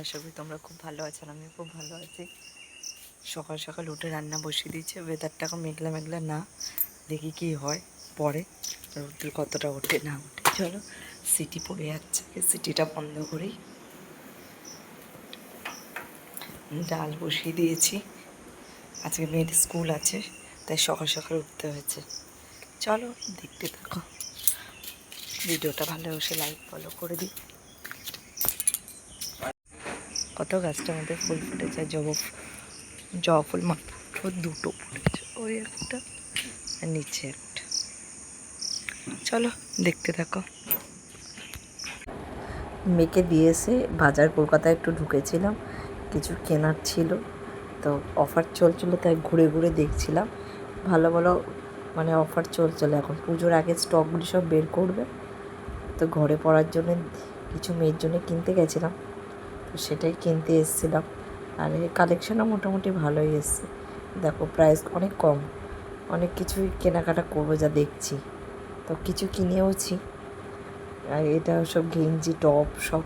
আশা করি তোমরা খুব ভালো আছো, আমি খুব ভালো আছি। সকাল সকাল উঠে রান্না বসিয়ে দিয়েছে। ওয়েদারটা এখন মেঘলা মেঘলা না, দেখি কি হয় পরে, রোদ্দুর কতটা ওঠে না ওঠে। চলো, সিটি পড়ে যাচ্ছে, সিটিটা বন্ধ করেই ডাল বসিয়ে দিয়েছি। আজকে মেয়ের স্কুল আছে, তাই সকাল সকাল উঠতে হয়েছে। চলো দেখতে থাকো, ভিডিওটা ভালোবাসে লাইক ফলো করে দিই। কত গাছটার মধ্যে ফুল ফুটেছে, জবা ফুল মাত্র দুটো ফুটেছে, ওই একটা আর নিচে একটা। চলো দেখতে থাকো। মেয়েকে দিয়ে এসে বাজার কলকাতায় একটু ঢুকেছিলাম, কিছু কেনার ছিল, তো অফার চলছিলো, তাই ঘুরে ঘুরে দেখছিলাম। ভালো ভালো মানে অফার চলছিল এখন, পুজোর আগে স্টকগুলি সব বের করবে, তো ঘরে পড়ার জন্য কিছু মেয়ের জন্য কিনতে গেছিলাম, তো সেটাই কিনতে এসেছিলাম। আর এই কালেকশানও মোটামুটি ভালোই এসছে, দেখো প্রাইস অনেক কম, অনেক কিছুই কেনাকাটা করবো যা দেখছি, তো কিছু কিনেওছি। আর এটা সব গেঞ্জি টপ সব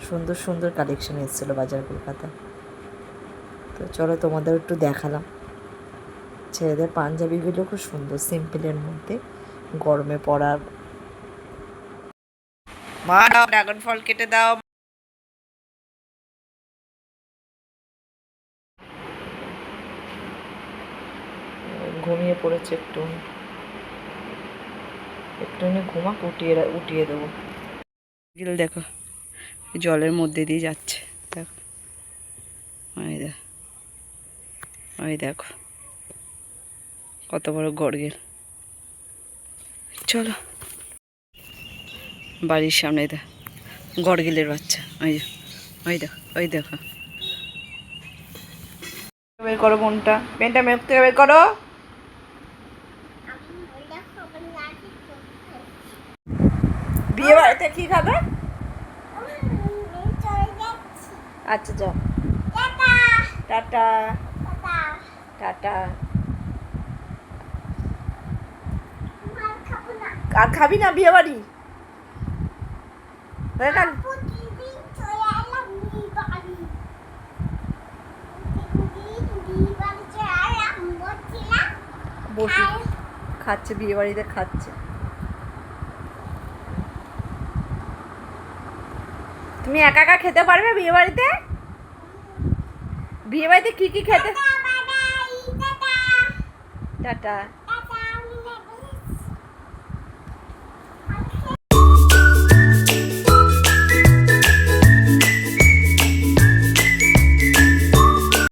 সুন্দর সুন্দর কালেকশান এসেছিলো বাজার কলকাতায়। তো চলো তোমাদের একটু দেখালাম। ছেলেদের পাঞ্জাবিগুলো খুব সুন্দর, সিম্পলের মধ্যে গরমে পরার। মা ড্রাগন ফল কেটে দাও। ঘুমিয়ে পড়েছে, একটু ঘুমাক, উঠিয়ে দেবো। দেখো জলের মধ্যে দিয়ে যাচ্ছে, দেখো ওই দেখো কত বড় গড়গেল। চলো বাড়ির সামনে দেখ গড়গেলের বাচ্চা, ওই দেখো বের করো বোনটা, পেনটা মেঘ থেকে বের করো। বিয়ে বাড়িতে কি খাবে? আচ্ছা যাও, টাটা টাটা। আর খাবি না বিয়ে বাড়ি? বসে খাচ্ছে, বিয়ে বাড়িতে খাচ্ছে। তুমি একা একা খেতে পারবে বিয়ে বাড়িতে? বিয়ে বাড়িতে কি কি খেতে? টাটা।